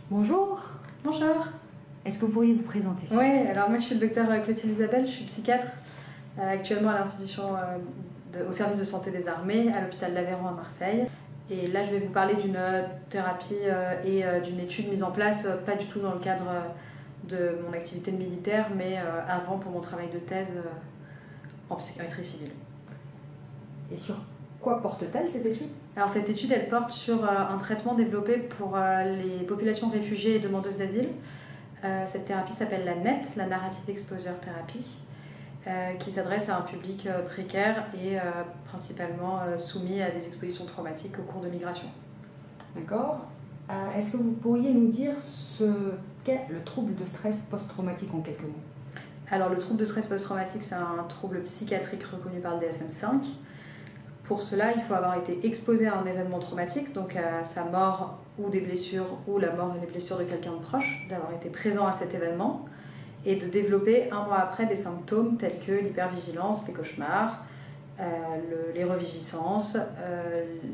Bonjour, Bonjour. est-ce que vous pourriez vous présenter? Oui, alors moi je suis le docteur Clotilde Isabelle, je suis psychiatre actuellement à l'institution au service de santé des armées à l'hôpital l'Aveyron à Marseille. Et là je vais vous parler d'une thérapie et d'une étude mise en place, pas du tout dans le cadre de mon activité de militaire, mais avant pour mon travail de thèse en psychiatrie civile. Et sur quoi porte-t-elle cette étude? Alors cette étude elle porte sur un traitement développé pour les populations réfugiées et demandeuses d'asile. Cette thérapie s'appelle la NET, la Narrative Exposure Therapy, qui s'adresse à un public précaire et principalement soumis à des expositions traumatiques au cours de migration. D'accord. Est-ce que vous pourriez nous dire ce qu'est le trouble de stress post-traumatique en quelques mots? Alors le trouble de stress post-traumatique, c'est un trouble psychiatrique reconnu par le DSM-5. Pour cela, il faut avoir été exposé à un événement traumatique, donc à sa mort ou des blessures, ou la mort et les blessures de quelqu'un de proche, d'avoir été présent à cet événement, et de développer un mois après des symptômes tels que l'hypervigilance, les cauchemars, les reviviscences,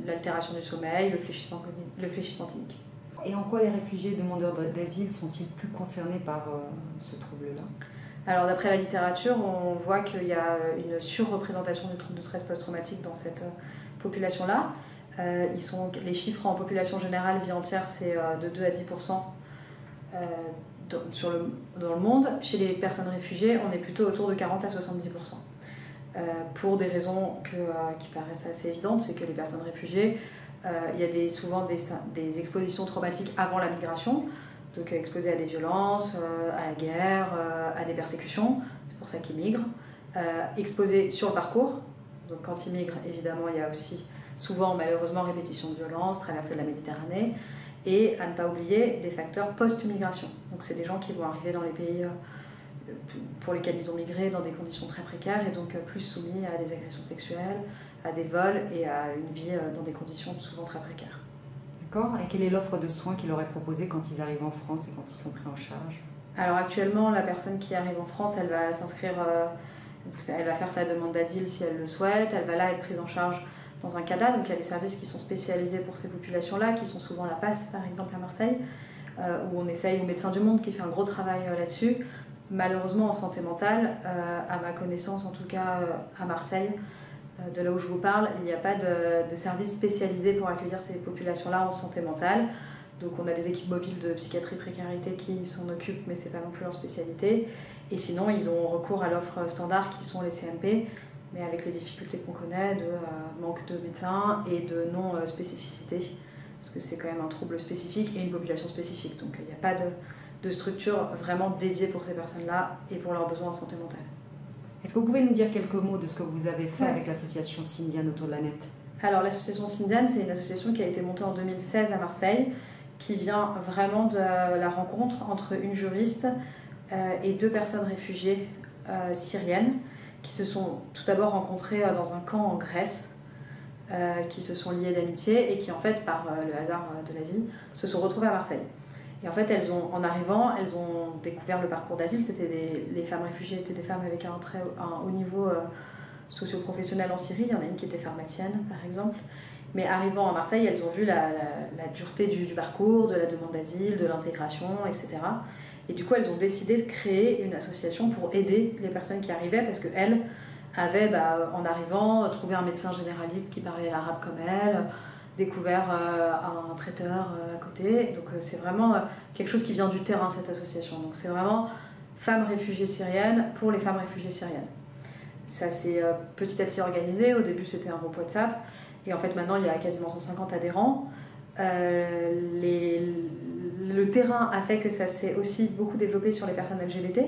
l'altération du sommeil, le fléchissement clinique. Et en quoi les réfugiés et demandeurs d'asile sont-ils plus concernés par ce trouble-là? Alors d'après la littérature, on voit qu'il y a une surreprésentation du trouble de stress post-traumatique dans cette population-là. Les chiffres en population générale, vie entière, c'est de 2 à 10% dans le monde. Chez les personnes réfugiées, on est plutôt autour de 40 à 70%. Pour des raisons qui paraissent assez évidentes, c'est que les personnes réfugiées, il y a souvent des expositions traumatiques avant la migration, donc exposés à des violences, à la guerre, à des persécutions, c'est pour ça qu'ils migrent. Exposés sur le parcours, donc quand ils migrent, évidemment, il y a aussi souvent, malheureusement, répétition de violences, traversée de la Méditerranée, et à ne pas oublier des facteurs post-migration. Donc c'est des gens qui vont arriver dans les pays pour lesquels ils ont migré dans des conditions très précaires et donc plus soumis à des agressions sexuelles, à des vols et à une vie dans des conditions souvent très précaires. D'accord. Et quelle est l'offre de soins qu'il aurait proposée quand ils arrivent en France et quand ils sont pris en charge? Alors actuellement, la personne qui arrive en France, elle va s'inscrire, elle va faire sa demande d'asile si elle le souhaite, elle va là être prise en charge dans un CADA, donc il y a des services qui sont spécialisés pour ces populations-là, qui sont souvent la PAS par exemple à Marseille, où on essaye, ou Médecins du Monde qui fait un gros travail là-dessus. Malheureusement en santé mentale, à ma connaissance en tout cas à Marseille, de là où je vous parle, il n'y a pas de service spécialisé pour accueillir ces populations-là en santé mentale. Donc on a des équipes mobiles de psychiatrie précarité qui s'en occupent, mais ce n'est pas non plus leur spécialité. Et sinon, ils ont recours à l'offre standard qui sont les CMP, mais avec les difficultés qu'on connaît de manque de médecins et de non-spécificité, parce que c'est quand même un trouble spécifique et une population spécifique. Donc il n'y a pas de structure vraiment dédiée pour ces personnes-là et pour leurs besoins en santé mentale. Est-ce que vous pouvez nous dire quelques mots de ce que vous avez fait avec l'association Sindian autour de la NET? Alors l'association Sindian, c'est une association qui a été montée en 2016 à Marseille, qui vient vraiment de la rencontre entre une juriste et deux personnes réfugiées syriennes qui se sont tout d'abord rencontrées dans un camp en Grèce, qui se sont liées d'amitié et qui en fait, par le hasard de la vie, se sont retrouvées à Marseille. Et en fait, en arrivant, elles ont découvert le parcours d'asile. Les femmes réfugiées étaient des femmes avec un haut niveau socio-professionnel en Syrie. Il y en a une qui était pharmacienne, par exemple. Mais arrivant à Marseille, elles ont vu la dureté du parcours, de la demande d'asile, de l'intégration, etc. Et du coup, elles ont décidé de créer une association pour aider les personnes qui arrivaient, parce qu'elles avaient, en arrivant, trouvé un médecin généraliste qui parlait l'arabe comme elles, découvert un traiteur à côté. Donc c'est vraiment quelque chose qui vient du terrain, cette association. Donc c'est vraiment femmes réfugiées syriennes pour les femmes réfugiées syriennes. Ça s'est petit à petit organisé. Au début, c'était un groupe WhatsApp. Et en fait, maintenant, il y a quasiment 150 adhérents. Le terrain a fait que ça s'est aussi beaucoup développé sur les personnes LGBT,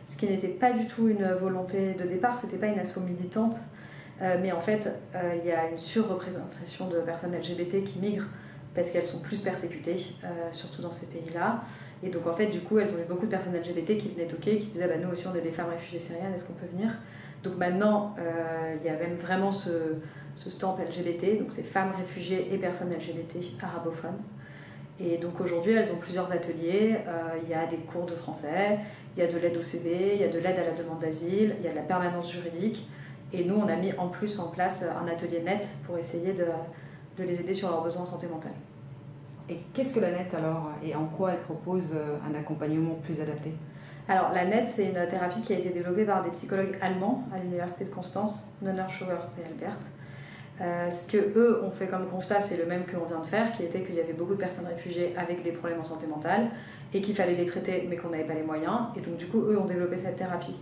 ce qui n'était pas du tout une volonté de départ, c'était pas une asso militante. Mais en fait, il y a une surreprésentation de personnes LGBT qui migrent parce qu'elles sont plus persécutées, surtout dans ces pays-là. Et donc en fait, du coup, elles ont eu beaucoup de personnes LGBT qui venaient toquer, qui disaient nous aussi on est des femmes réfugiées syriennes, est-ce qu'on peut venir? Donc maintenant, il y a même vraiment ce stamp LGBT, donc c'est femmes réfugiées et personnes LGBT arabophones. Et donc aujourd'hui, elles ont plusieurs ateliers, il y a des cours de français, il y a de l'aide au CV, il y a de l'aide à la demande d'asile, il y a de la permanence juridique. Et nous, on a mis en plus en place un atelier net pour essayer de les aider sur leurs besoins en santé mentale. Et qu'est-ce que la NET alors, et en quoi elle propose un accompagnement plus adapté? Alors la NET, c'est une thérapie qui a été développée par des psychologues allemands à l'université de Constance, Nonner, Schauert et Albert. Ce que eux ont fait comme constat, c'est le même que l'on vient de faire, qui était qu'il y avait beaucoup de personnes réfugiées avec des problèmes en santé mentale et qu'il fallait les traiter mais qu'on n'avait pas les moyens. Et donc du coup, eux ont développé cette thérapie,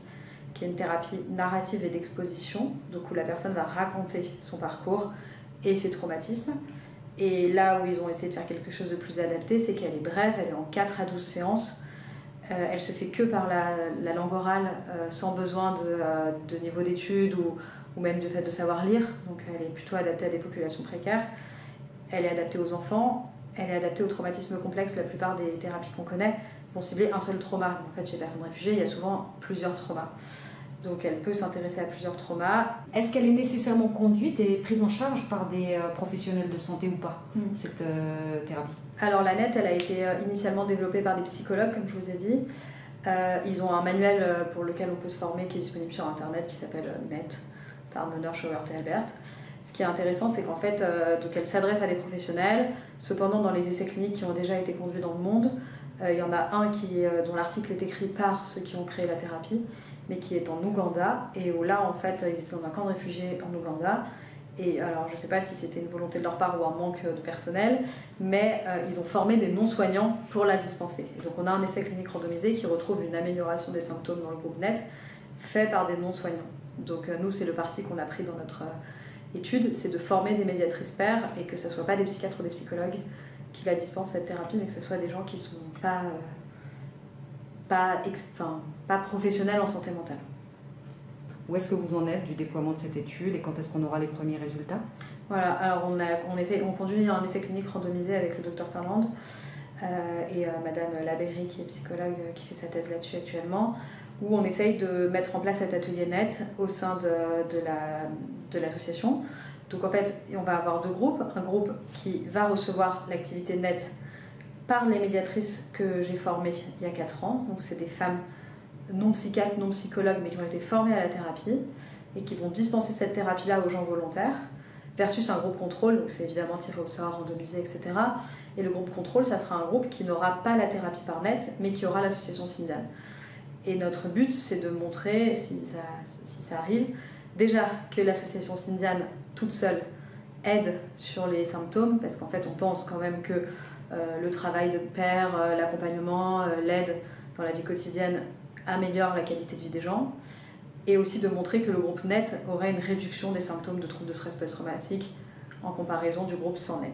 qui est une thérapie narrative et d'exposition, donc où la personne va raconter son parcours et ses traumatismes. Et là où ils ont essayé de faire quelque chose de plus adapté, c'est qu'elle est brève, elle est en 4 à 12 séances. Elle se fait que par la langue orale, sans besoin de niveau d'études ou même du fait de savoir lire. Donc elle est plutôt adaptée à des populations précaires. Elle est adaptée aux enfants, elle est adaptée aux traumatismes complexes. La plupart des thérapies qu'on connaît vont cibler un seul trauma. En fait, chez les personnes réfugiées, il y a souvent plusieurs traumas. Donc elle peut s'intéresser à plusieurs traumas. Est-ce qu'elle est nécessairement conduite et prise en charge par des professionnels de santé ou pas, cette thérapie? Alors la NET, elle a été initialement développée par des psychologues, comme je vous ai dit. Ils ont un manuel pour lequel on peut se former qui est disponible sur internet qui s'appelle NET par Nonner, Schauert et Albert. Ce qui est intéressant, c'est qu'en fait, donc elle s'adresse à des professionnels. Cependant, dans les essais cliniques qui ont déjà été conduits dans le monde, il y en a un dont l'article est écrit par ceux qui ont créé la thérapie, mais qui est en Ouganda, et où là, en fait, ils étaient dans un camp de réfugiés en Ouganda. Et alors, je ne sais pas si c'était une volonté de leur part ou un manque de personnel, mais ils ont formé des non-soignants pour la dispenser. Et donc, on a un essai clinique randomisé qui retrouve une amélioration des symptômes dans le groupe NET, fait par des non-soignants. Donc, nous, c'est le parti qu'on a pris dans notre étude, c'est de former des médiatrices pairs, et que ce ne soit pas des psychiatres ou des psychologues qui la dispensent cette thérapie, mais que ce soit des gens qui ne sont pas professionnels en santé mentale. Où est-ce que vous en êtes du déploiement de cette étude et quand est-ce qu'on aura les premiers résultats? Voilà, alors on conduit un essai clinique randomisé avec le Dr Sarland et Madame Labéry qui est psychologue qui fait sa thèse là-dessus actuellement, où on essaye de mettre en place cet atelier NET au sein de l'association. Donc en fait, on va avoir 2 groupes. Un groupe qui va recevoir l'activité NET par les médiatrices que j'ai formées il y a 4 ans. Donc c'est des femmes non psychiatres, non psychologues, mais qui ont été formées à la thérapie et qui vont dispenser cette thérapie-là aux gens volontaires, versus un groupe contrôle, donc c'est évidemment tiré au sort, randomisé, etc. Et le groupe contrôle, ça sera un groupe qui n'aura pas la thérapie par NET, mais qui aura l'association Syndiane. Et notre but, c'est de montrer, si ça arrive, déjà que l'association Syndiane, toute seule, aide sur les symptômes, parce qu'en fait, on pense quand même que le travail de pair, l'accompagnement, l'aide dans la vie quotidienne améliore la qualité de vie des gens, et aussi de montrer que le groupe NET aurait une réduction des symptômes de troubles de stress post-traumatique en comparaison du groupe sans NET.